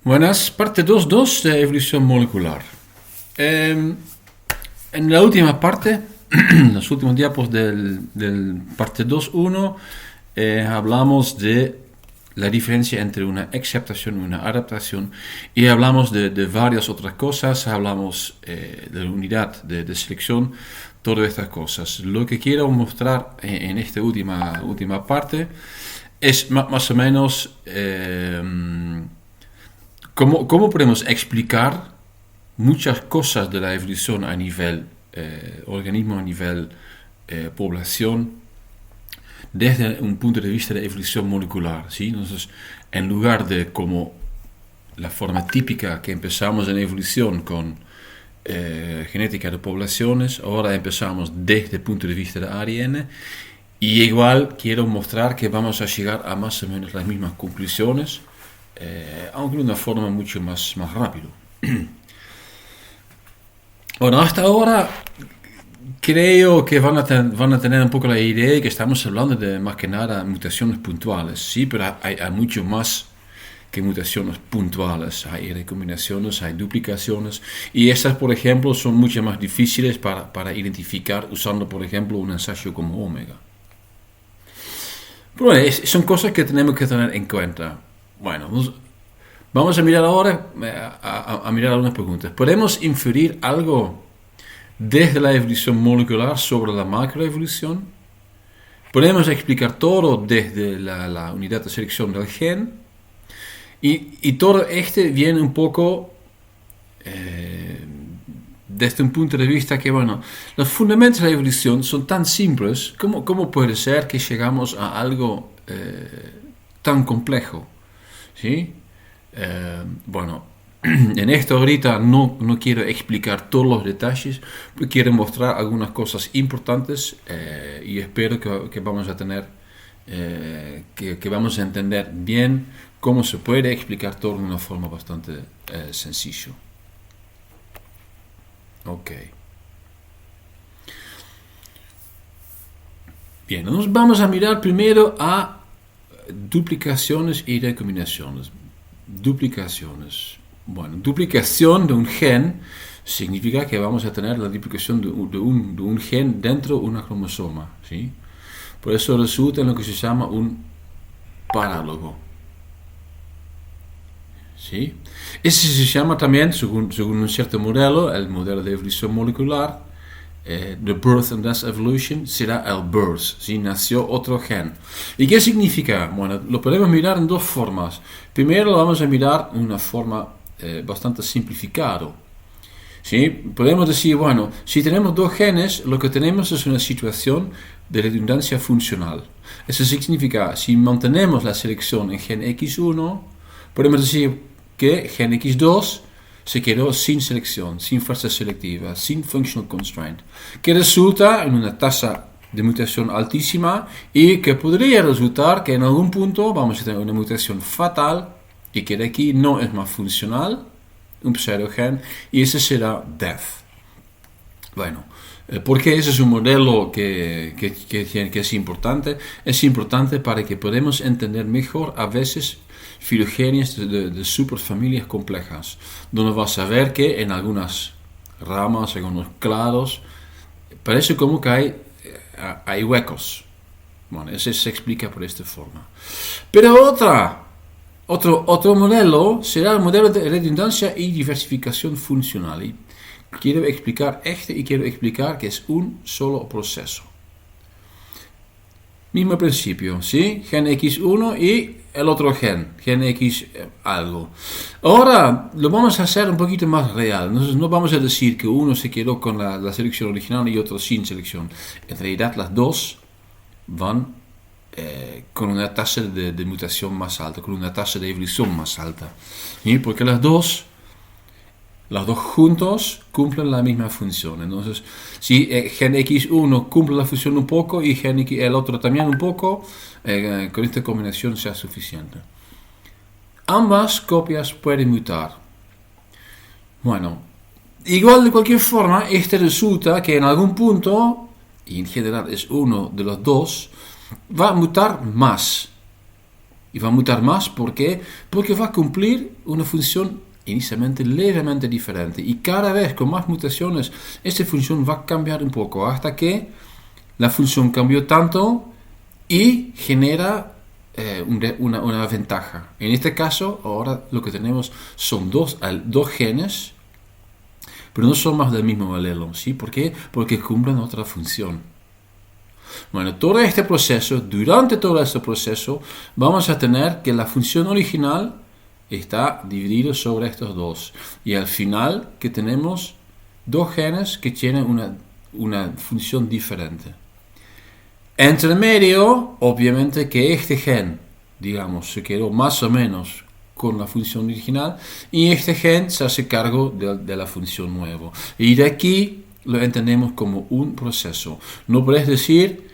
Buenas, parte 2.2 de evolución molecular. En la última parte, los últimos diapos del parte 2.1, hablamos de la diferencia entre una exaptación y una adaptación y hablamos de varias otras cosas, hablamos de la unidad de selección, todas estas cosas. Lo que quiero mostrar en esta última parte es más o menos cómo podemos explicar muchas cosas de la evolución a nivel organismo, a nivel población, desde un punto de vista de evolución molecular, ¿sí? Entonces, en lugar de como la forma típica que empezamos en evolución con genética de poblaciones, ahora empezamos desde el punto de vista de ADN, y igual quiero mostrar que vamos a llegar a más o menos las mismas conclusiones, aunque de una forma mucho más rápido. Bueno, hasta ahora creo que van a tener un poco la idea de que estamos hablando de más que nada mutaciones puntuales, sí, pero hay mucho más que mutaciones puntuales. Hay recombinaciones, hay duplicaciones, y estas, por ejemplo, son mucho más difíciles para identificar usando, por ejemplo, un ensayo como Omega. Pero bueno, son cosas que tenemos que tener en cuenta. Bueno, vamos a mirar ahora a mirar algunas preguntas. ¿Podemos inferir algo desde la evolución molecular sobre la macroevolución? ¿Podemos explicar todo desde la unidad de selección del gen? Y todo viene un poco desde un punto de vista que, bueno, los fundamentos de la evolución son tan simples. ¿Cómo puede ser que llegamos a algo tan complejo? ¿Sí? Bueno, en esto ahorita no quiero explicar todos los detalles, pero quiero mostrar algunas cosas importantes y espero que vamos a tener, que vamos a entender bien cómo se puede explicar todo de una forma bastante sencilla. Ok. Bien, nos vamos a mirar primero a duplicaciones y recombinaciones. Duplicaciones. Bueno, duplicación de un gen significa que vamos a tener la duplicación de un gen dentro de una cromosoma, ¿sí? Por eso resulta en lo que se llama un parálogo, ¿sí? Ese se llama también, según un cierto modelo, el modelo de evolución molecular, the birth and death evolution, será el birth, ¿sí? Nació otro gen. ¿Y qué significa? Bueno, lo podemos mirar en dos formas. Primero lo vamos a mirar en una forma bastante simplificado, ¿sí? Podemos decir, bueno, si tenemos dos genes, lo que tenemos es una situación de redundancia funcional. Eso significa, si mantenemos la selección en gen X1, podemos decir que gen X2 se quedó sin selección, sin fuerza selectiva, sin functional constraint, que resulta en una tasa de mutación altísima y que podría resultar que en algún punto vamos a tener una mutación fatal y que de aquí no es más funcional, un pseudogen, y ese será death. Bueno, porque ese es un modelo que es importante. Es importante para que podamos entender mejor a veces filogenias de superfamilias complejas, donde vas a ver que en algunas ramas, en algunos clados, parece como que hay huecos. Bueno, eso se explica por esta forma. Pero otro modelo será el modelo de redundancia y diversificación funcional. Y quiero explicar y quiero explicar que es un solo proceso. Mismo principio, ¿sí? Gen X1 y el otro gen X algo. Ahora lo vamos a hacer un poquito más real. Entonces no vamos a decir que uno se quedó con la selección original y otro sin selección. En realidad las dos van con una tasa de mutación más alta, con una tasa de evolución más alta. ¿Sí? Porque las dos juntos cumplen la misma función. Entonces, si gen X1 cumple la función un poco y el otro también un poco, con esta combinación sea suficiente. Ambas copias pueden mutar. Bueno, igual de cualquier forma, resulta que en algún punto, y en general es uno de los dos, va a mutar más. y va a mutar más. ¿Por qué? Porque va a cumplir una función inicialmente levemente diferente. Y cada vez con más mutaciones, esta función va a cambiar un poco hasta que la función cambió tanto y genera una ventaja. En este caso, ahora lo que tenemos son dos genes, pero no son más del mismo alelo. ¿Sí? ¿Por qué? Porque cumplen otra función. Bueno, durante todo este proceso, vamos a tener que la función original está dividida sobre estos dos. Y al final que tenemos dos genes que tienen una función diferente. Entre medio, obviamente que este gen, digamos, se quedó más o menos con la función original y este gen se hace cargo de la función nueva. Y de aquí lo entendemos como un proceso. No puedes decir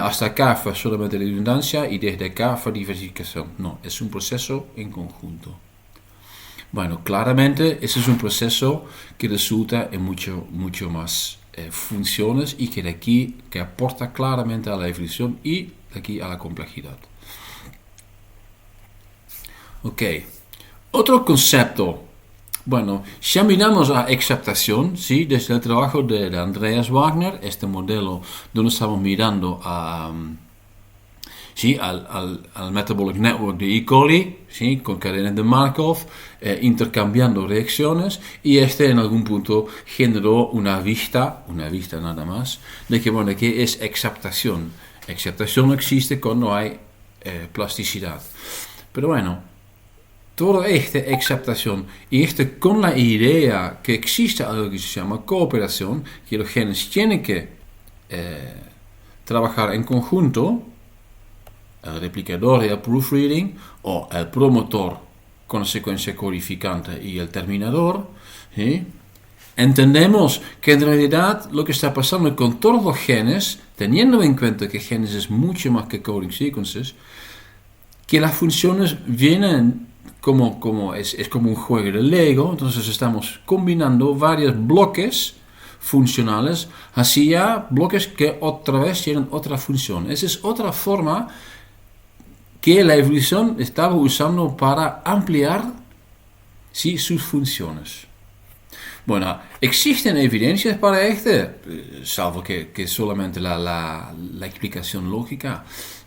hasta acá fue solamente redundancia y desde acá fue diversificación. No, es un proceso en conjunto. Bueno, claramente ese es un proceso que resulta en mucho más funciones y que aporta claramente a la evolución y de aquí a la complejidad. Ok, otro concepto. Bueno, ya miramos a exaptación, ¿sí? Desde el trabajo de Andreas Wagner, este modelo donde estamos mirando al Metabolic Network de E. coli, ¿sí? Con cadenas de Markov, intercambiando reacciones, y este en algún punto generó una vista nada más, de que es exaptación. Exaptación existe cuando hay plasticidad. Pero bueno, toda esta exaptación y con la idea que existe algo que se llama cooperación, que los genes tienen que trabajar en conjunto, el replicador y el proofreading, o el promotor con la secuencia codificante y el terminador, ¿sí? Entendemos que en realidad lo que está pasando con todos los genes, teniendo en cuenta que genes es mucho más que coding sequences, que las funciones vienen es como un juego de Lego. Entonces estamos combinando varios bloques funcionales hacia bloques que otra vez tienen otra función. Esa es otra forma que la evolución estaba usando para ampliar, ¿sí?, sus funciones. Bueno, existen evidencias para salvo que solamente la explicación lógica.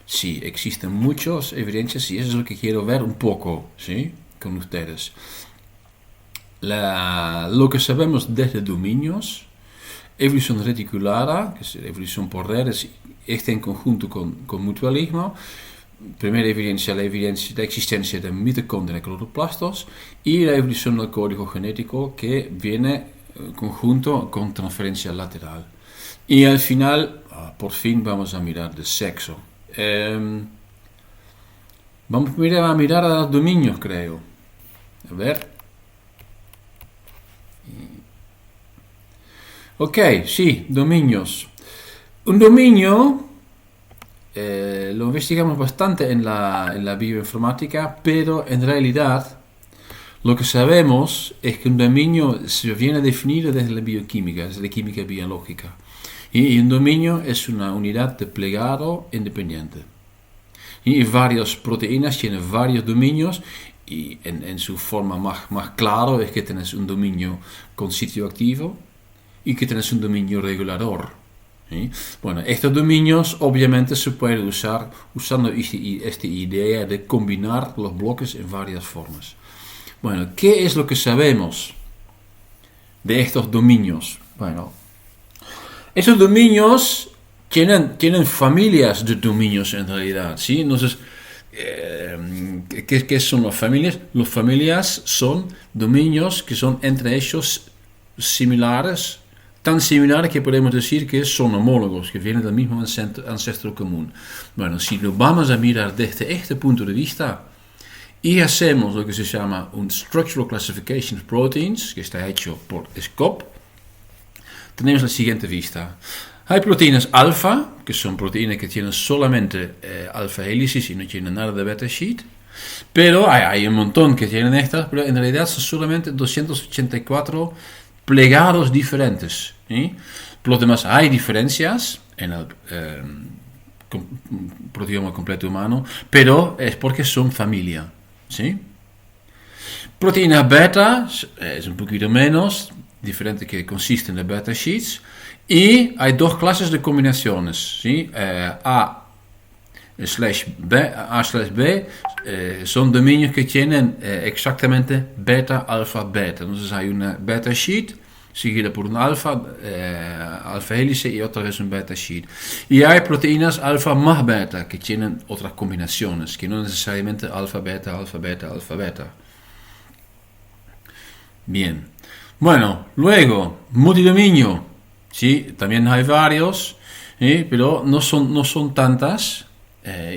Sí, existen muchas evidencias y eso es lo que quiero ver un poco, ¿sí?, con ustedes. Lo que sabemos desde dominios, evolución reticulada, que es evolución por redes, en conjunto con mutualismo. Primera evidencia, la existencia de mitocondrias y cloroplastos, y la evolución del código genético que viene en conjunto con transferencia lateral. Y al final, por fin, vamos a mirar de sexo. Vamos a mirar a los dominios, creo. A ver. Ok, sí, dominios. Un dominio lo investigamos bastante en la bioinformática, pero en realidad lo que sabemos es que un dominio se viene definido desde la bioquímica, desde la química biológica. Y un dominio es una unidad de plegado independiente. Y varias proteínas tienen varios dominios, y en su forma más claro es que tenés un dominio con sitio activo y que tenés un dominio regulador. ¿Sí? Bueno, estos dominios obviamente se pueden usar usando esta idea de combinar los bloques en varias formas. Bueno, ¿qué es lo que sabemos de estos dominios? Bueno, estos dominios tienen familias de dominios en realidad, ¿sí? Entonces, ¿qué son las familias? Las familias son dominios que son entre ellos similares, tan similares que podemos decir que son homólogos, que vienen del mismo ancestro común. Bueno, si lo vamos a mirar desde este punto de vista y hacemos lo que se llama un Structural Classification of Proteins, que está hecho por SCOP, tenemos la siguiente vista. Hay proteínas alfa, que son proteínas que tienen solamente alfa hélices y no tienen nada de beta sheet. Pero hay un montón que tienen estas, pero en realidad son solamente 284 plegados diferentes. ¿Sí? Por lo demás, hay diferencias en proteoma completo humano, pero es porque son familia, ¿sí? Proteínas beta es un poquito menos, diferente que consisten de beta sheets, y hay dos clases de combinaciones, ¿sí? A/B son dominios que tienen exactamente beta, alfa, beta. Entonces hay una beta sheet seguida por un alfa hélice y otra vez un beta sheet. Y hay proteínas alfa más beta que tienen otras combinaciones, que no necesariamente alfa, beta, alfa, beta, alfa, beta. Bien. Bueno, luego, multidominio. Sí, también hay varios, pero no son tantas.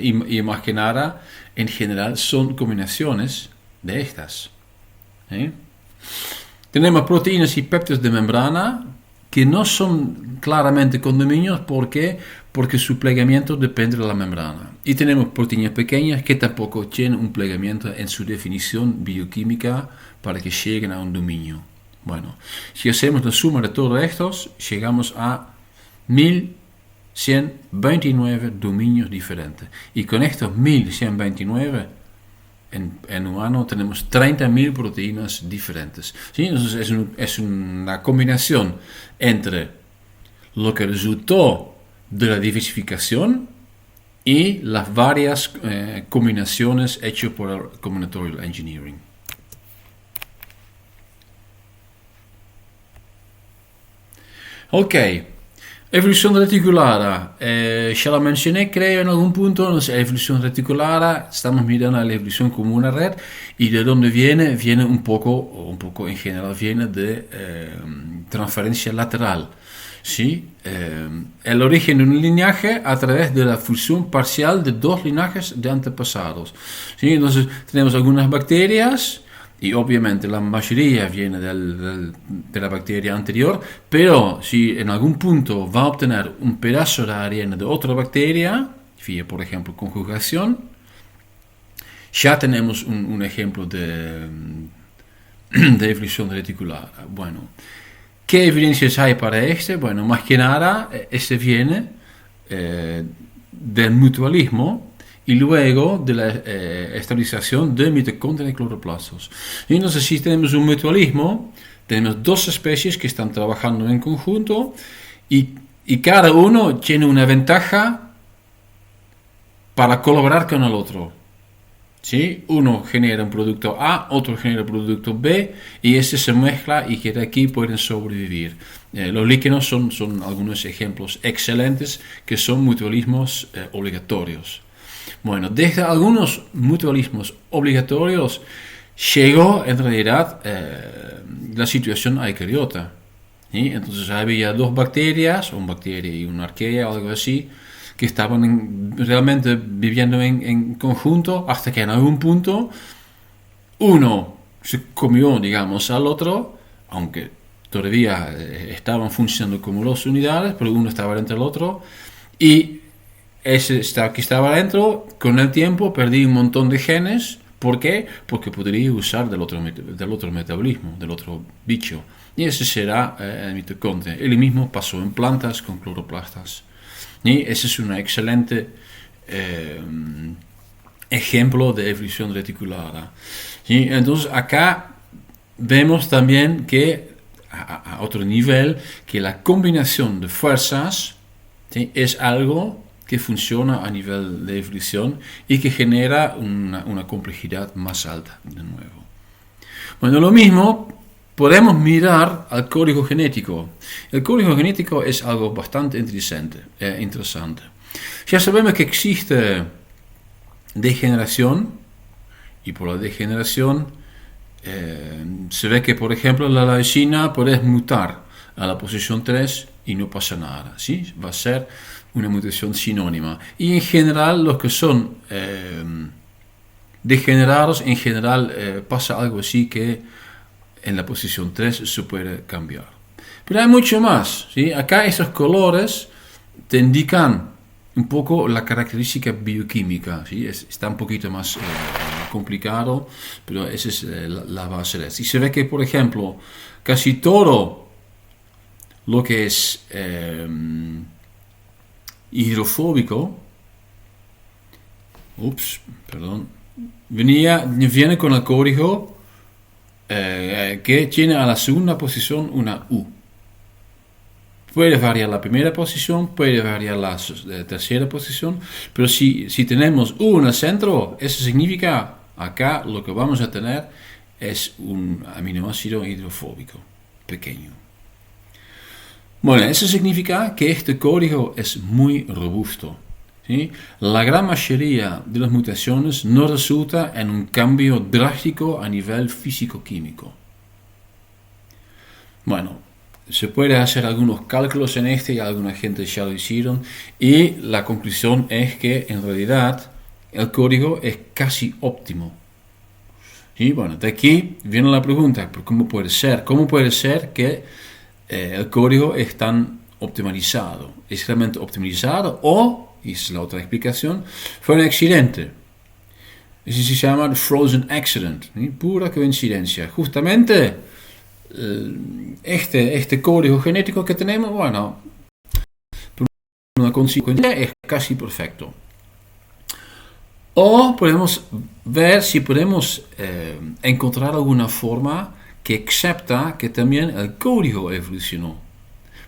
Y más que nada, en general, son combinaciones de estas. Tenemos proteínas y péptidos de membrana que no son claramente condominios. ¿Por qué? Porque su plegamiento depende de la membrana. Y tenemos proteínas pequeñas que tampoco tienen un plegamiento en su definición bioquímica para que lleguen a un dominio. Bueno, si hacemos la suma de todos estos, llegamos a 1129 dominios diferentes. Y con estos 1129, en humano tenemos 30.000 proteínas diferentes. ¿Sí? Entonces es una combinación entre lo que resultó de la diversificación y las varias combinaciones hechas por el combinatorial engineering. Ok, evolución reticulada. Ya la mencioné, creo, en algún punto. Entonces, evolución reticulada, estamos mirando a la evolución como una red. ¿Y de dónde viene? Viene un poco en general, viene de transferencia lateral. ¿Sí? El origen de un linaje a través de la fusión parcial de dos linajes de antepasados. ¿Sí? Entonces, tenemos algunas bacterias. Y obviamente la mayoría viene de la bacteria anterior, pero si en algún punto va a obtener un pedazo de ARN de otra bacteria, vía por ejemplo conjugación, ya tenemos un ejemplo de evolución reticular. Bueno, ¿qué evidencias hay para este? Bueno, más que nada, este viene del mutualismo y luego de la estabilización de mitocondrias y cloroplastos. Y entonces, si tenemos un mutualismo, tenemos dos especies que están trabajando en conjunto y cada uno tiene una ventaja para colaborar con el otro. ¿Sí? Uno genera un producto A, otro genera un producto B, y este se mezcla y que de aquí pueden sobrevivir. Los líquenos son algunos ejemplos excelentes que son mutualismos obligatorios. Bueno, desde algunos mutualismos obligatorios llegó en realidad la situación eucariota. ¿Sí? Entonces había dos bacterias, una bacteria y una arquea o algo así, que estaban realmente viviendo en conjunto hasta que en algún punto uno se comió, digamos, al otro, aunque todavía estaban funcionando como dos unidades, pero uno estaba dentro del otro, y ese que estaba dentro, con el tiempo perdí un montón de genes. ¿Por qué? Porque podría usar del otro metabolismo, del otro bicho. Y ese será el mitocondria. El mismo pasó en plantas con cloroplastas. Y ese es un excelente ejemplo de evolución reticulada. ¿Sí? Entonces acá vemos también que a otro nivel, que la combinación de fuerzas, ¿sí?, es algo que funciona a nivel de evolución y que genera una complejidad más alta de nuevo. Bueno, lo mismo podemos mirar al código genético. El código genético es algo bastante interesante. Ya sabemos que existe degeneración, y por la degeneración se ve que, por ejemplo, la leucina puede mutar a la posición 3 y no pasa nada, ¿sí? Va a ser una mutación sinónima. Y en general, los que son degenerados, en general pasa algo así que en la posición 3 se puede cambiar. Pero hay mucho más, ¿sí? Acá esos colores te indican un poco la característica bioquímica, ¿sí? Está un poquito más complicado, pero esa es la base de esto. Y se ve que, por ejemplo, casi todo lo que es hidrofóbico, Viene con el código que tiene a la segunda posición una U. Puede variar la primera posición, puede variar la tercera posición, pero si tenemos U en el centro, eso significa acá lo que vamos a tener es un aminoácido hidrofóbico pequeño. Bueno, eso significa que este código es muy robusto. ¿Sí? La gran mayoría de las mutaciones no resulta en un cambio drástico a nivel físico-químico. Bueno, se puede hacer algunos cálculos en y alguna gente ya lo hicieron, y la conclusión es que en realidad el código es casi óptimo. Y bueno, de aquí viene la pregunta, ¿cómo puede ser? ¿Cómo puede ser que el código es tan optimizado? ¿Es realmente optimizado o, y esa es la otra explicación, fue un accidente? Eso se llama frozen accident, ¿sí? Pura coincidencia. Justamente este código genético que tenemos, bueno, por una consecuencia es casi perfecto. O podemos ver si podemos encontrar alguna forma que acepta que también el código evolucionó.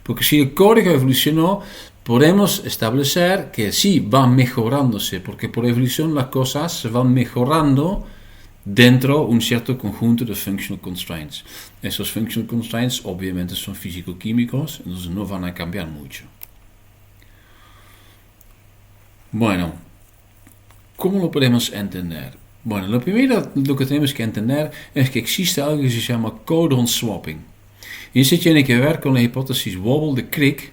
Porque si el código evolucionó, podemos establecer que sí, va mejorándose, porque por evolución las cosas se van mejorando dentro de un cierto conjunto de functional constraints. Esos functional constraints obviamente son físico-químicos, entonces no van a cambiar mucho. Bueno, ¿cómo lo podemos entender? Bueno, lo primero lo que tenemos que entender es que existe algo que se llama codon swapping. Y eso tiene que ver con la hipótesis Wobble de Crick,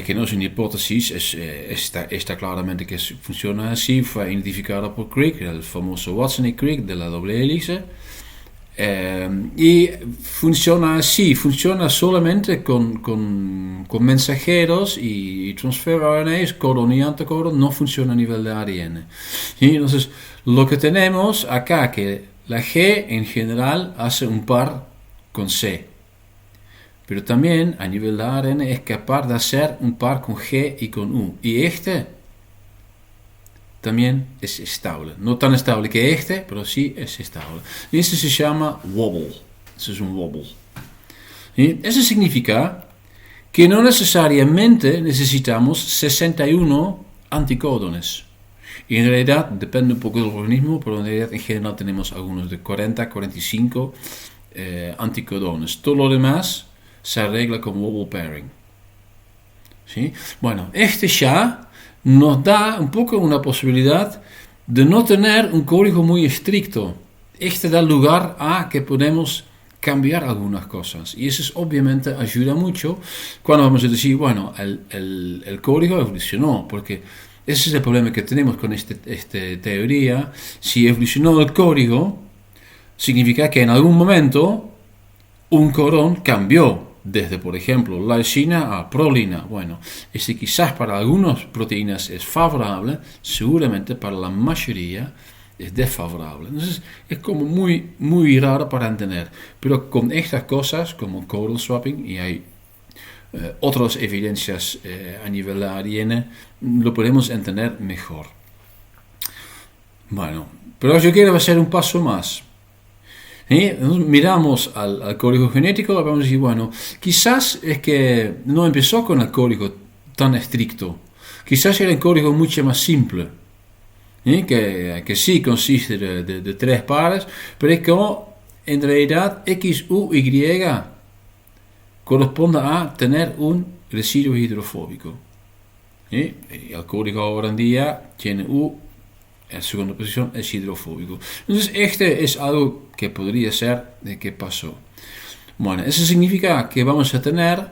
que no es una hipótesis, está claramente que funciona así, fue identificado por Crick, el famoso Watson y Crick de la doble hélice. Y funciona así, funciona solamente con mensajeros y transfer RNAs, codon y anticodon, no funciona a nivel de ADN. Y entonces, lo que tenemos acá, que la G en general hace un par con C, pero también a nivel de ARN es capaz de hacer un par con G y con U, y este también es estable, no tan estable que este, pero sí es estable. Y este se llama wobble. Eso es un wobble. ¿Y eso significa que no necesariamente necesitamos 61 anticódones. Y en realidad depende un poco del organismo, pero en realidad en general tenemos algunos de 40, 45 anticódones. Todo lo demás se arregla con wobble pairing. ¿Sí? Bueno, este ya nos da un poco una posibilidad de no tener un código muy estricto. Este da lugar a que podemos cambiar algunas cosas, y eso obviamente ayuda mucho cuando vamos a decir, bueno, el código evolucionó, porque ese es el problema que tenemos con esta teoría. Si evolucionó el código, significa que en algún momento un codón cambió desde, por ejemplo, lysina a prolina. Bueno, este quizás para algunas proteínas es favorable, seguramente para la mayoría es desfavorable. Entonces es como muy raro para entender. Pero con estas cosas como codon swapping, y hay otras evidencias a nivel de ADN, lo podemos entender mejor. Bueno, pero yo quiero hacer un paso más. Miramos al código genético y vamos a decir, bueno, quizás es que no empezó con el código tan estricto, quizás era un código mucho más simple, que sí consiste de 3 pares, pero es que en realidad X, U, Y corresponde a tener un residuo hidrofóbico. El código hoy en día tiene U, en segunda posición es hidrofóbico. Entonces este es algo que podría ser de qué pasó. Bueno, eso significa que vamos a tener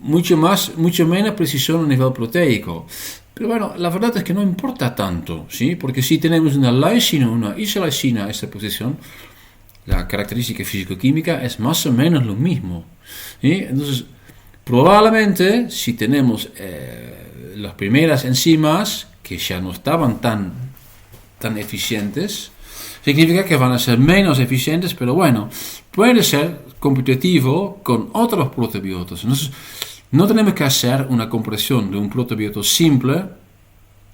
mucho menos precisión a nivel proteico. Pero bueno, la verdad es que no importa tanto, ¿sí? Porque si tenemos una lysina, una isolysina a esta posición, la característica físico-química es más o menos lo mismo, ¿sí? Entonces, probablemente si tenemos las primeras enzimas que ya no estaban tan eficientes, significa que van a ser menos eficientes, pero bueno, puede ser competitivo con otros proteobiotas. Entonces, No tenemos que hacer una comparación de un protobiota simple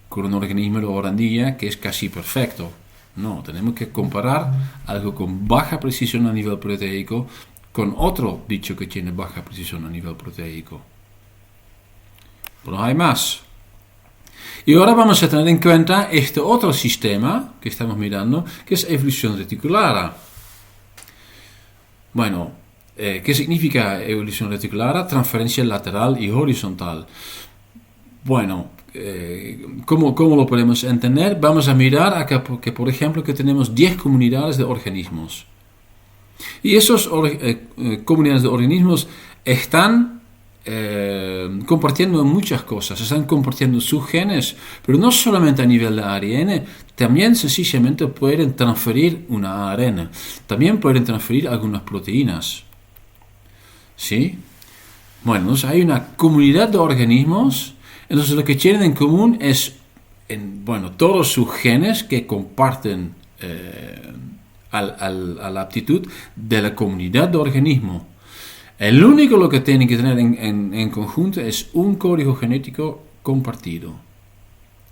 con un organismo de horandilla que es casi perfecto. No, tenemos que comparar algo con baja precisión a nivel proteico con otro bicho que tiene baja precisión a nivel proteico. Pero hay más. Y ahora vamos a tener en cuenta este otro sistema que estamos mirando, que es evolución reticular. Bueno, ¿qué significa evolución reticular? Transferencia lateral y horizontal. Bueno, ¿cómo lo podemos entender? Vamos a mirar acá que, por ejemplo, que tenemos 10 comunidades de organismos. Y esas comunidades de organismos están compartiendo muchas cosas, están compartiendo sus genes, pero no solamente a nivel de ARN, también sencillamente pueden transferir una ARN, también pueden transferir algunas proteínas. ¿Sí? Bueno, entonces hay una comunidad de organismos, entonces lo que tienen en común es, todos sus genes que comparten a la aptitud de la comunidad de organismos. El único lo que tienen que tener en conjunto es un código genético compartido.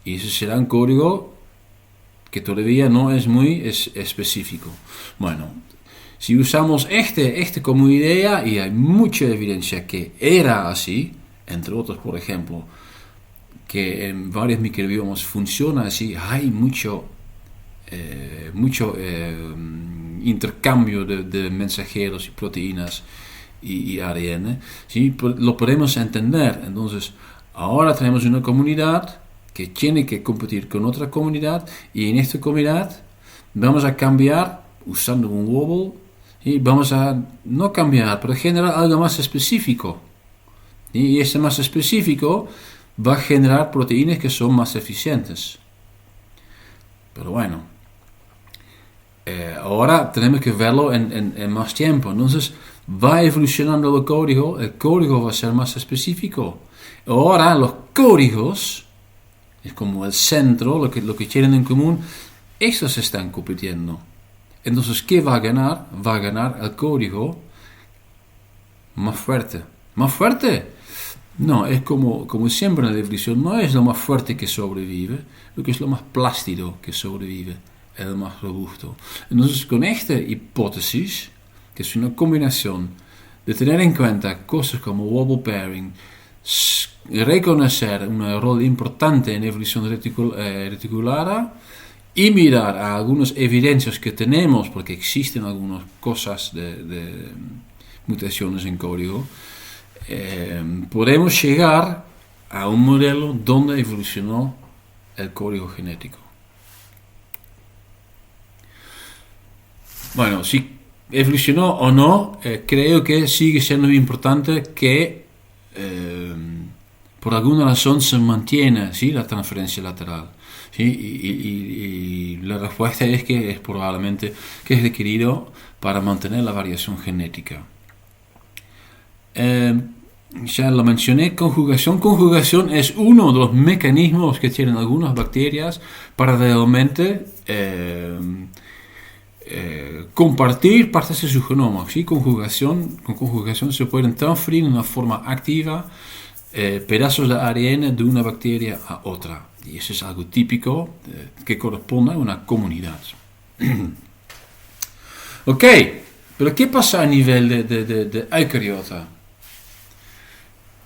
Y ese será un código que todavía no es muy específico. Bueno, si usamos este como idea, y hay mucha evidencia que era así, entre otros, por ejemplo, que en varios microbiomas funciona así, hay mucho intercambio de mensajeros y proteínas y ARN, ¿sí? Lo podemos entender. Entonces, ahora tenemos una comunidad que tiene que competir con otra comunidad, y en esta comunidad vamos a cambiar usando un wobble, y vamos a no cambiar, pero generar algo más específico. Y este más específico va a generar proteínas que son más eficientes. Pero bueno, ahora tenemos que verlo en más tiempo. Entonces va evolucionando el código va a ser más específico. Ahora los códigos, es como el centro, lo que tienen en común, estos están compitiendo. Entonces, ¿qué va a ganar? Va a ganar el código más fuerte. ¿Más fuerte? No, es como siempre en la evolución, no es lo más fuerte que sobrevive, lo que es lo más plástico que sobrevive, es lo más robusto. Entonces, con esta hipótesis, que es una combinación de tener en cuenta cosas como wobble pairing, reconocer un rol importante en evolución reticular, y mirar a algunas evidencias que tenemos, porque existen algunas cosas de mutaciones en código, podemos llegar a un modelo donde evolucionó el código genético. Bueno, si evolucionó o no, creo que sigue siendo importante que por alguna razón se mantiene, ¿sí?, la transferencia lateral. ¿Sí? Y la respuesta es que es probablemente que es requerido para mantener la variación genética. Ya lo mencioné, conjugación. Conjugación es uno de los mecanismos que tienen algunas bacterias para realmente compartir partes de su genoma. ¿Sí? Con conjugación se pueden transferir de una forma activa pedazos de ARN de una bacteria a otra. Y eso es algo típico que corresponde a una comunidad. Ok, pero ¿qué pasa a nivel de eucariota?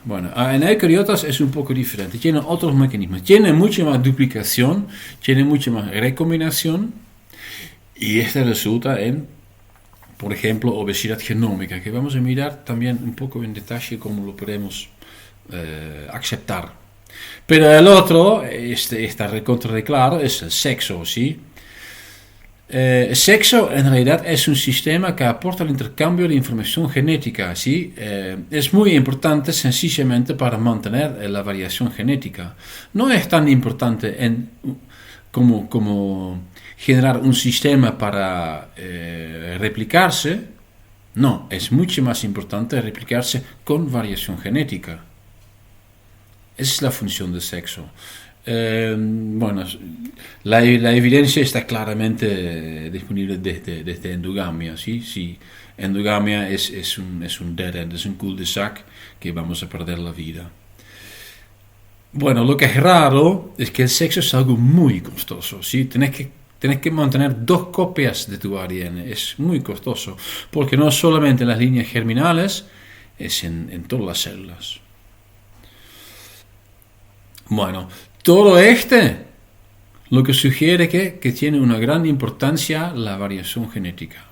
Bueno, en eucariotas es un poco diferente. Tienen otros mecanismos. Tienen mucha más duplicación, tienen mucha más recombinación. Y esto resulta en, por ejemplo, obesidad genómica, que vamos a mirar también un poco en detalle cómo lo podemos aceptar. Pero el otro, está recontra claro, es el sexo, ¿sí? El sexo en realidad es un sistema que aporta el intercambio de información genética, ¿sí? Es muy importante sencillamente para mantener la variación genética. No es tan importante como generar un sistema para replicarse. No, es mucho más importante replicarse con variación genética. Esa es la función del sexo. Bueno, La evidencia está claramente disponible desde endogamia, ¿sí? Sí, endogamia es un dead end, es un cul-de-sac que vamos a perder la vida. Bueno, lo que es raro es que el sexo es algo muy costoso, ¿sí? Tenés que mantener 2 copias de tu ADN, es muy costoso, porque no solamente en las líneas germinales, es en todas las células. Bueno, todo lo que sugiere que tiene una gran importancia la variación genética.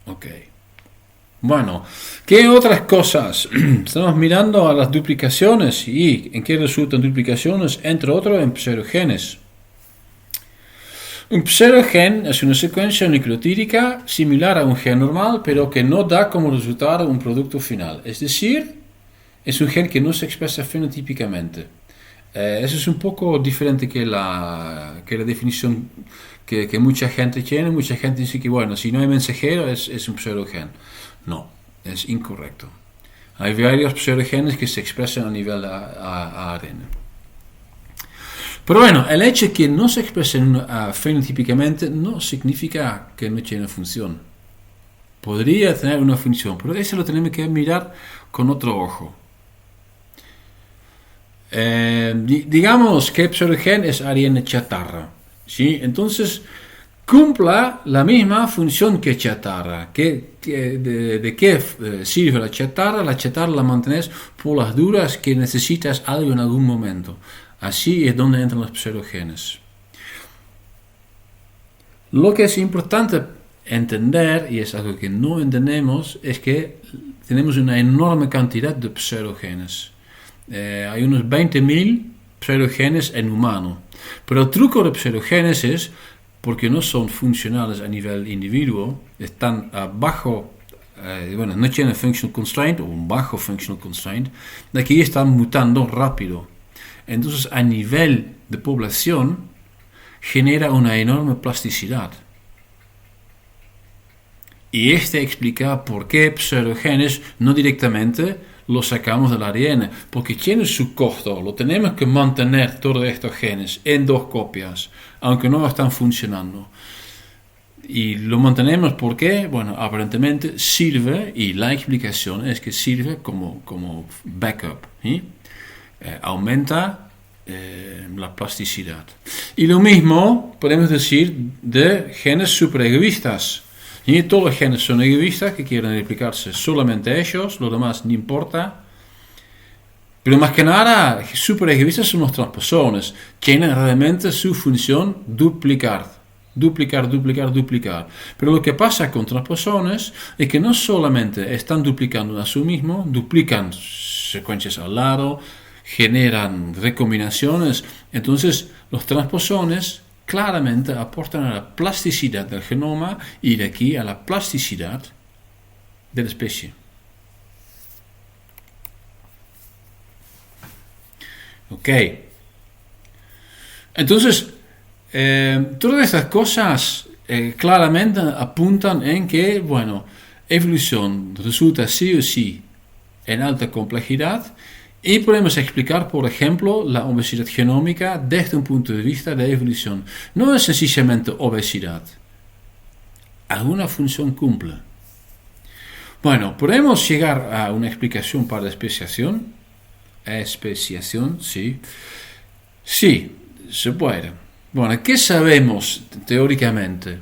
Ok. Bueno, ¿qué otras cosas? Estamos mirando a las duplicaciones y en qué resultan duplicaciones, entre otros en pseudogenes. Un pseudogen es una secuencia nucleotídica similar a un gen normal, pero que no da como resultado un producto final. Es decir, es un gen que no se expresa fenotípicamente. Eso es un poco diferente que la definición que mucha gente tiene. Mucha gente dice que, bueno, si no hay mensajero es un pseudogen. No, es incorrecto. Hay varios pseudogenes que se expresan a nivel ARN. Pero bueno, el hecho de que no se expresen fenotípicamente no significa que no tiene función. Podría tener una función, pero eso lo tenemos que mirar con otro ojo. Digamos que el pseudogen es ARN chatarra, ¿sí? Entonces cumpla la misma función que chatarra. ¿De qué sirve la chatarra? La chatarra la mantienes por las dudas que necesitas algo en algún momento. Así es donde entran los pseudogenes. Lo que es importante entender, y es algo que no entendemos, es que tenemos una enorme cantidad de pseudogenes. Hay unos 20.000 pseudogenes en humano. Pero el truco de pseudogenes es, porque no son funcionales a nivel individuo, están bajo, no tienen functional constraint o un bajo functional constraint, de aquí están mutando rápido. Entonces, a nivel de población, genera una enorme plasticidad. Y explica por qué pseudogenes no directamente los sacamos del ADN, porque tiene su costo, lo tenemos que mantener todos estos genes en 2 copias, aunque no están funcionando. Y lo mantenemos porque, bueno, aparentemente sirve, y la explicación es que sirve como backup, ¿sí? Aumenta la plasticidad. Y lo mismo podemos decir de genes superegoístas. Y todos los genes son egoístas, que quieren replicarse solamente ellos, lo demás no importa. Pero más que nada, superegoístas son los transposones. Tienen realmente su función duplicar. Pero lo que pasa con transposones es que no solamente están duplicando a sí mismo, duplican secuencias al lado, generan recombinaciones. Entonces, los transposones claramente aportan a la plasticidad del genoma y de aquí a la plasticidad de la especie. Ok. Entonces, todas estas cosas claramente apuntan en que, bueno, evolución resulta sí o sí en alta complejidad. Y podemos explicar, por ejemplo, la obesidad genómica desde un punto de vista de evolución. No es sencillamente obesidad. Alguna función cumple. Bueno, podemos llegar a una explicación para la especiación. Especiación, sí. Sí, se puede. Bueno, ¿qué sabemos teóricamente?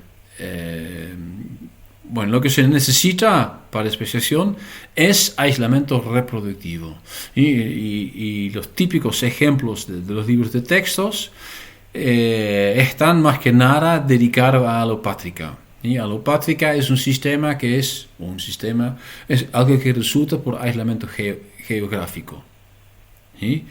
Bueno, lo que se necesita para la especiación es aislamiento reproductivo. Y los típicos ejemplos de los libros de textos están más que nada dedicados a alopátrica. Y alopátrica es un sistema es algo que resulta por aislamiento geográfico. ¿Sí?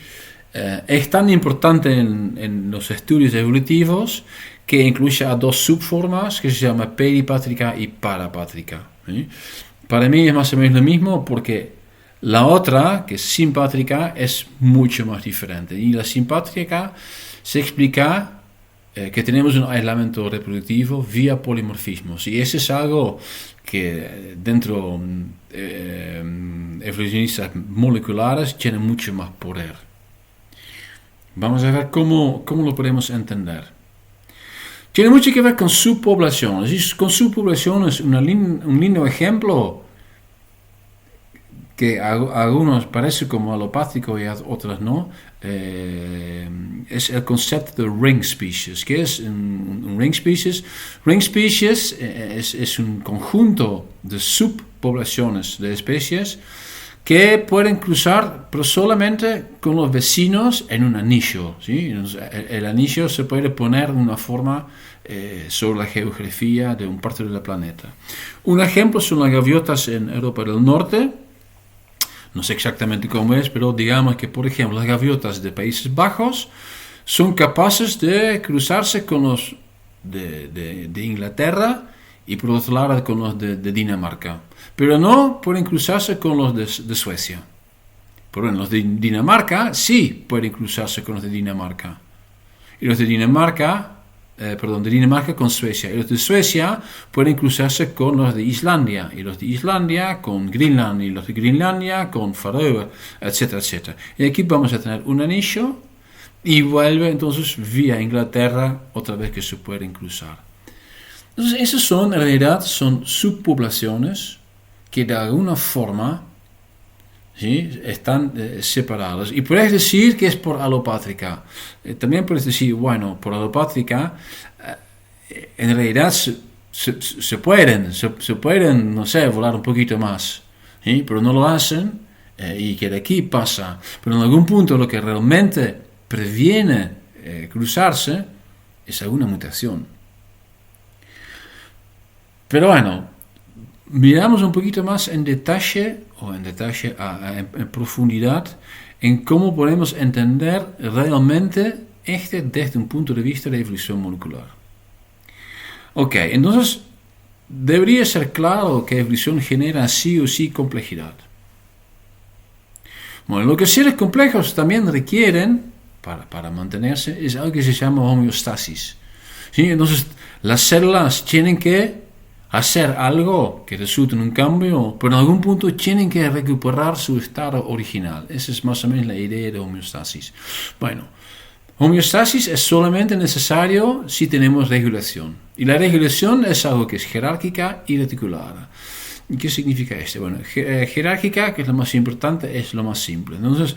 Es tan importante en los estudios evolutivos que incluye a 2 subformas que se llaman peripátrica y parapátrica. ¿Sí? Para mí es más o menos lo mismo porque la otra, que es simpátrica, es mucho más diferente. Y la simpátrica se explica que tenemos un aislamiento reproductivo vía polimorfismos. Y eso es algo que dentro evolucionistas moleculares tiene mucho más poder. Vamos a ver cómo lo podemos entender. Tiene mucho que ver con subpoblaciones. Y con subpoblaciones, un lindo ejemplo que a algunos parece como alopático y a otros no, es el concepto de ring species. ¿Qué es un ring species? Ring species es un conjunto de subpoblaciones de especies que pueden cruzar, pero solamente con los vecinos en un anillo, ¿sí? El anillo se puede poner de una forma sobre la geografía de un parte del planeta. Un ejemplo son las gaviotas en Europa del Norte. No sé exactamente cómo es, pero digamos que, por ejemplo, las gaviotas de Países Bajos son capaces de cruzarse con los de Inglaterra y por otro lado con los de Dinamarca. Pero no pueden cruzarse con los de Suecia. Pero bueno, los de Dinamarca sí pueden cruzarse con los de Dinamarca. Y los de Dinamarca con Suecia. Y los de Suecia pueden cruzarse con los de Islandia. Y los de Islandia con Greenland. Y los de Groenlandia con Faroe, etcétera, etcétera. Y aquí vamos a tener un anillo y vuelve entonces vía Inglaterra otra vez que se pueden cruzar. Entonces, esas son, en realidad, son subpoblaciones que de alguna forma, ¿sí?, están separadas. Y puedes decir que es por alopátrica. También puedes decir, bueno, por alopátrica, en realidad se pueden, no sé, volar un poquito más, ¿sí?, pero no lo hacen, y que de aquí pasa. Pero en algún punto lo que realmente previene cruzarse es alguna mutación. Pero bueno, miramos un poquito más en detalle, en profundidad, en cómo podemos entender realmente desde un punto de vista de evolución molecular. Ok, entonces debería ser claro que evolución genera sí o sí complejidad. Bueno, lo que seres complejos también requieren para mantenerse es algo que se llama homeostasis. ¿Sí? Entonces las células tienen que hacer algo que resulte en un cambio, pero en algún punto tienen que recuperar su estado original. Esa es más o menos la idea de homeostasis. Bueno, homeostasis es solamente necesario si tenemos regulación. Y la regulación es algo que es jerárquica y reticulada. ¿Y qué significa esto? Bueno, jerárquica, que es lo más importante, es lo más simple. Entonces,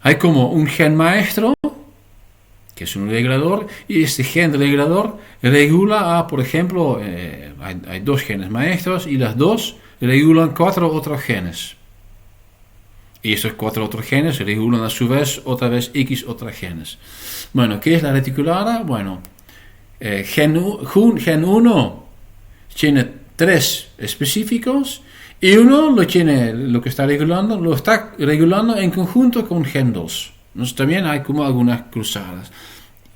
hay como un gen maestro, que es un regulador, y este gen regulador regula a, por ejemplo, hay dos genes maestros y las dos regulan 4 otros genes. Y estos 4 otros genes regulan a su vez otra vez X otros genes. Bueno, ¿qué es la reticulada? Bueno, gen 1 tiene 3 específicos y uno lo que está regulando en conjunto con gen 2. Entonces también hay como algunas cruzadas.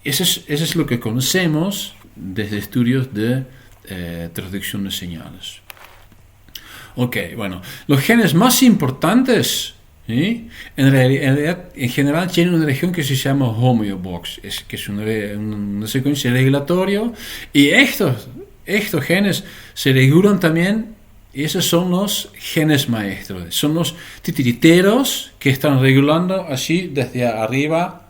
Eso es lo que conocemos desde estudios de traducción de señales. Ok, bueno, los genes más importantes, ¿sí?, en realidad, en general tienen una región que se llama homeobox, que es una secuencia regulatoria, y estos genes se regulan también, y esos son los genes maestros, son los titiriteros que están regulando así desde arriba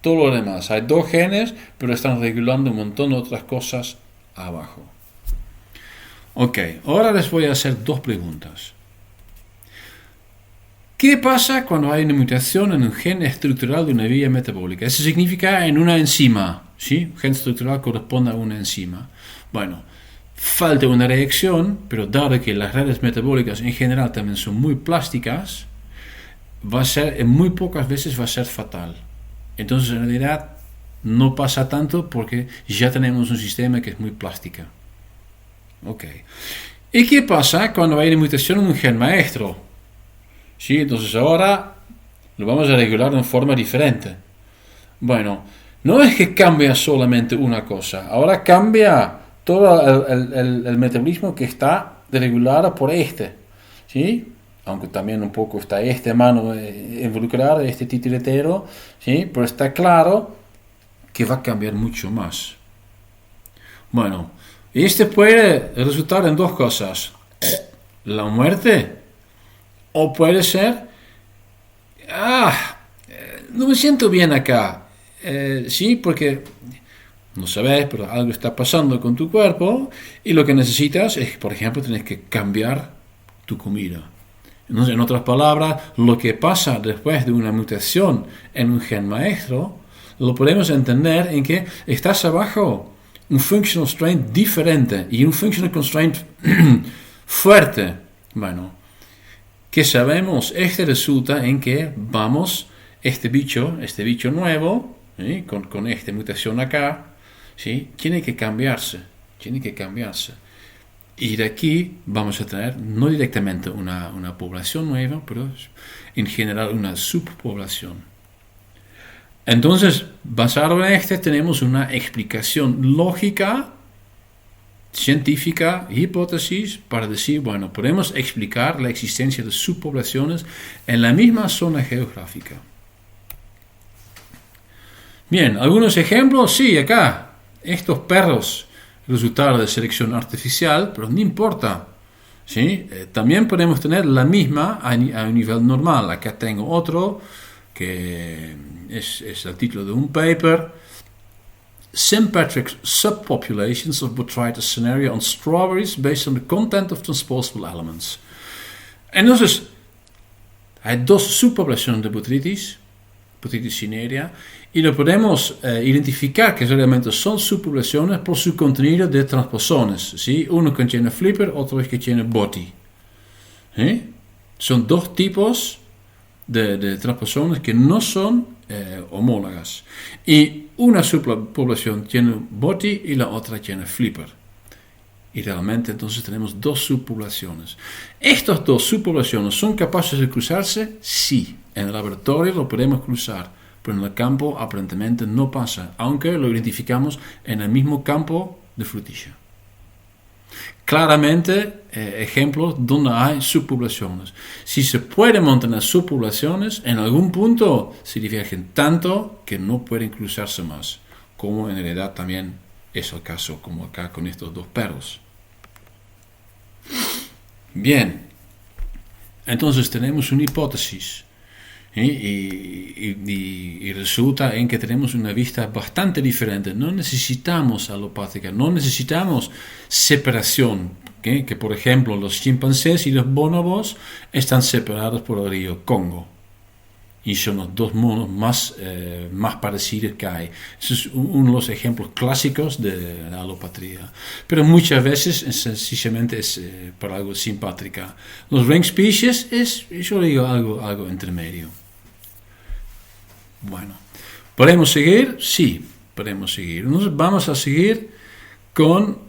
todo lo demás. Hay 2 genes, pero están regulando un montón de otras cosas abajo. Ok, ahora les voy a hacer 2 preguntas. ¿Qué pasa cuando hay una mutación en un gen estructural de una vía metabólica? Eso significa en una enzima, ¿sí? Un gen estructural corresponde a una enzima. Bueno, falta una reacción, pero dado que las redes metabólicas en general también son muy plásticas, en muy pocas veces va a ser fatal. Entonces, en realidad, no pasa tanto porque ya tenemos un sistema que es muy plástica. Ok. ¿Y qué pasa cuando hay una mutación en un gen maestro? Sí, entonces ahora lo vamos a regular de una forma diferente. Bueno, no es que cambia solamente una cosa. Ahora cambia todo el metabolismo que está regulado por este. ¿Sí? Aunque también un poco está esta mano involucrada, este titiritero, ¿sí?, pero está claro que va a cambiar mucho más. Bueno, este puede resultar en 2 cosas: la muerte, o puede ser, no me siento bien acá, sí, porque no sabes, pero algo está pasando con tu cuerpo y lo que necesitas es, por ejemplo, tienes que cambiar tu comida. Entonces, en otras palabras, lo que pasa después de una mutación en un gen maestro, lo podemos entender en que estás abajo un functional constraint diferente y un functional constraint fuerte. Bueno, que sabemos, este resulta en que vamos, este bicho nuevo, ¿sí? con esta mutación acá, ¿sí? Tiene que cambiarse. Y de aquí vamos a tener no directamente una población nueva, pero en general una subpoblación. Entonces, basado en este, tenemos una explicación lógica, científica, hipótesis, para decir, bueno, podemos explicar la existencia de subpoblaciones en la misma zona geográfica. Bien, algunos ejemplos, sí, acá, estos perros resultaron de selección artificial, pero no importa. ¿Sí? También podemos tener la misma a un nivel normal. Acá tengo otro que es el título de un paper. Sympatric subpopulations of botrytis scenario on strawberries based on the content of transposable elements. Entonces, hay dos subpoblaciones de botrytis cinerea, y lo podemos identificar que realmente son subpoblaciones por su contenido de transposones. ¿Sí? Uno que tiene flipper, otro es que tiene boti. ¿Sí? Son dos tipos de transposones que no son homólogas. Y una subpoblación tiene boti y la otra tiene flipper. Y realmente entonces tenemos dos subpoblaciones. ¿Estas dos subpoblaciones son capaces de cruzarse? Sí. En el laboratorio lo podemos cruzar, pero en el campo aparentemente no pasa, aunque lo identificamos en el mismo campo de frutilla. Claramente, ejemplos donde hay subpoblaciones. Si se pueden mantener subpoblaciones, en algún punto se divergen tanto que no pueden cruzarse más, como en realidad también es el caso, como acá con estos dos perros. Bien, entonces tenemos una hipótesis. Y resulta en que tenemos una vista bastante diferente. No necesitamos alopática, no necesitamos separación. Que por ejemplo los chimpancés y los bonobos están separados por el río Congo. Y son los dos monos más parecidos que hay. Ese es uno de los ejemplos clásicos de la alopatría. Pero muchas veces sencillamente es para algo simpática. Los ring species es, yo digo, algo entre medio. Bueno, ¿podemos seguir? Sí, podemos seguir. Entonces vamos a seguir con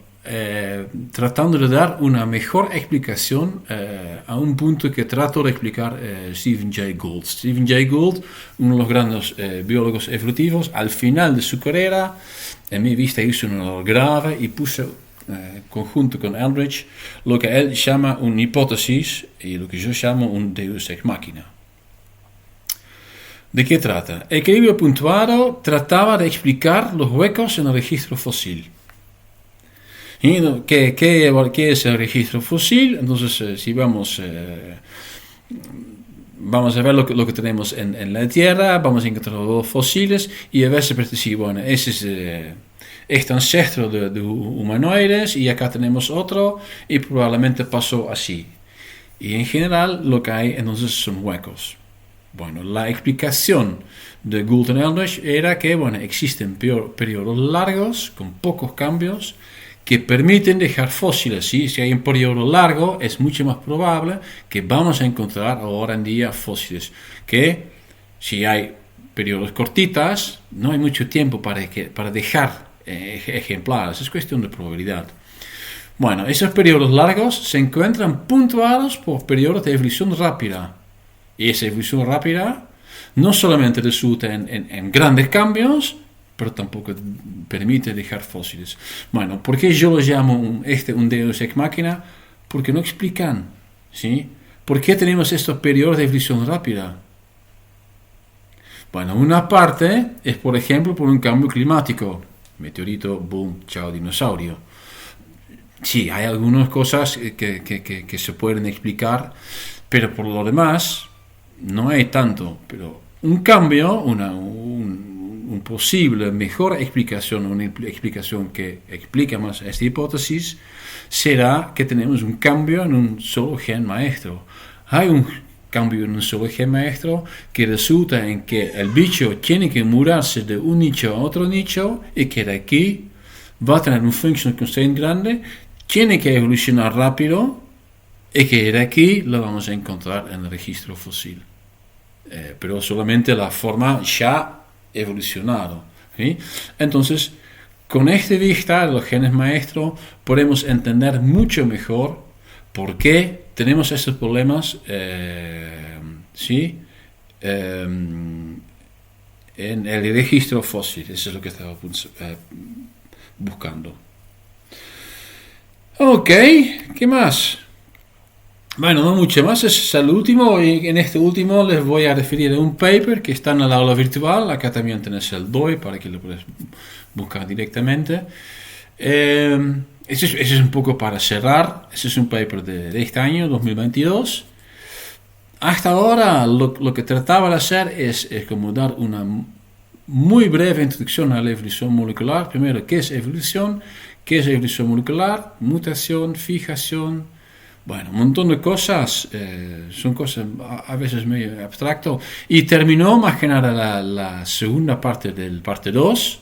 tratando de dar una mejor explicación a un punto que trato de explicar Stephen Jay Gould. Stephen Jay Gould, uno de los grandes biólogos evolutivos, al final de su carrera, en mi vista hizo un error grave y puso conjunto con Eldridge lo que él llama una hipótesis y lo que yo llamo un deus ex machina. ¿De qué trata? Equilibrio puntuado trataba de explicar los huecos en el registro fósil. ¿Qué es el registro fósil? Entonces, si vamos a ver lo que tenemos en la Tierra, vamos a encontrar los fósiles y a veces decir, bueno, ese es este ancestro de humanoides y acá tenemos otro y probablemente pasó así. Y en general lo que hay entonces son huecos. Bueno, la explicación de Gould y Eldridge era que, bueno, existen periodos largos con pocos cambios que permiten dejar fósiles. ¿Sí? Si hay un periodo largo, es mucho más probable que vamos a encontrar ahora en día fósiles. Que si hay periodos cortitas, no hay mucho tiempo para dejar ejemplares. Es cuestión de probabilidad. Bueno, esos periodos largos se encuentran puntuados por periodos de evolución rápida. Y esa evolución rápida no solamente resulta en grandes cambios, pero tampoco permite dejar fósiles. Bueno, ¿por qué yo lo llamo un deus ex machina? Porque no explican, ¿sí? ¿Por qué tenemos estos periodos de evolución rápida? Bueno, una parte es, por ejemplo, por un cambio climático. Meteorito, boom, chao dinosaurio. Sí, hay algunas cosas que se pueden explicar, pero por lo demás no hay tanto. Pero un cambio, un una posible mejor explicación, una explicación que explica más esta hipótesis, será que tenemos un cambio en un solo gen maestro. Hay un cambio en un solo gen maestro que resulta en que el bicho tiene que mudarse de un nicho a otro nicho y que de aquí va a tener un function constraint grande, tiene que evolucionar rápido y que de aquí lo vamos a encontrar en el registro fósil. Pero solamente la forma ya evolucionado. ¿Sí? Entonces, con esta vista de los genes maestros podemos entender mucho mejor por qué tenemos estos problemas ¿sí? En el registro fósil. Eso es lo que estaba buscando. Ok, ¿qué más? Bueno, no mucho más, ese es el último, y en este último les voy a referir a un paper que está en el aula virtual. Acá también tenés el DOI para que lo puedas buscar directamente. Ese es un poco para cerrar. Ese es un paper de este año, 2022. Hasta ahora lo que trataba de hacer es como dar una muy breve introducción a la evolución molecular. Primero, ¿qué es evolución? ¿Qué es evolución molecular? Mutación, fijación. Bueno, un montón de cosas, son cosas a veces medio abstracto. Y terminó más que nada la segunda parte del parte 2,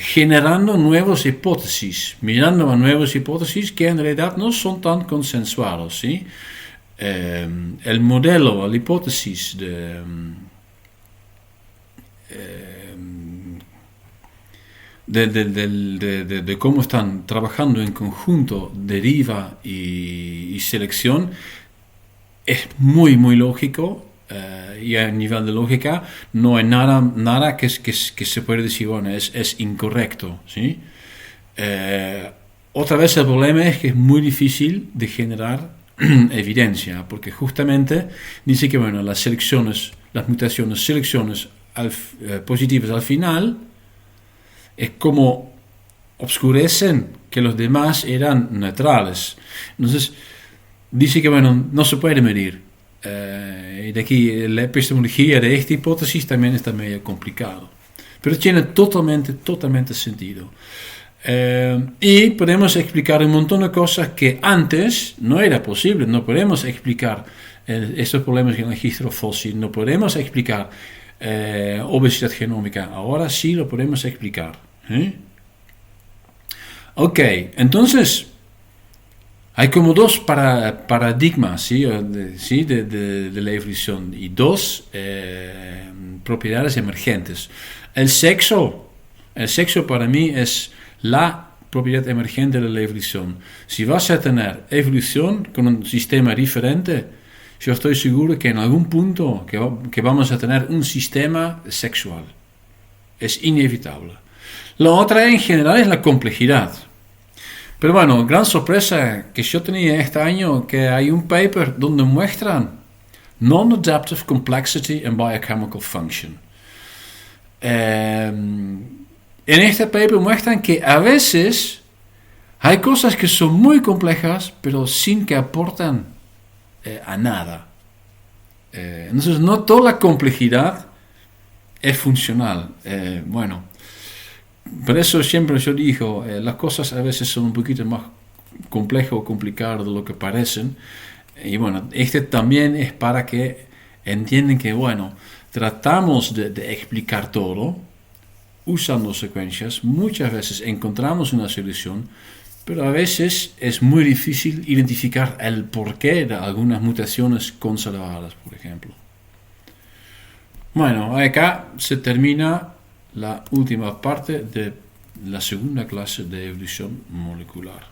generando nuevas hipótesis, mirando a nuevas hipótesis que en realidad no son tan consensuados, ¿sí? El modelo, la hipótesis de cómo están trabajando en conjunto deriva y selección es muy muy lógico, y a nivel de lógica no hay nada que se puede decir, bueno, es incorrecto, ¿sí? Otra vez el problema es que es muy difícil de generar evidencia, porque justamente dice que, bueno, las mutaciones, selecciones positivas al final es como obscurecen que los demás eran neutrales. Entonces dice que, bueno, no se puede medir, y de aquí la epistemología de esta hipótesis también está medio complicado, pero tiene totalmente sentido. Y podemos explicar un montón de cosas que antes no era posible. No podemos explicar estos problemas en el registro fósil, no podemos explicar obesidad genómica. Ahora sí lo podemos explicar. Ok, entonces hay como dos paradigmas, ¿sí? De la evolución, y dos propiedades emergentes. El sexo para mí es la propiedad emergente de la evolución. Si vas a tener evolución con un sistema diferente, yo estoy seguro que en algún punto que vamos a tener un sistema sexual. Es inevitable. La otra en general es la complejidad. Pero bueno, gran sorpresa que yo tenía este año, que hay un paper donde muestran non-adaptive complexity and biochemical function. En este paper muestran que a veces hay cosas que son muy complejas, pero sin que aportan a nada. Entonces, no toda la complejidad es funcional. Bueno, por eso siempre yo digo, las cosas a veces son un poquito más complejas o complicadas de lo que parecen. Y bueno, este también es para que entiendan que, bueno, tratamos de explicar todo usando secuencias. Muchas veces encontramos una solución, pero a veces es muy difícil identificar el porqué de algunas mutaciones conservadas, por ejemplo. Bueno, acá se termina la última parte de la segunda clase de evolución molecular.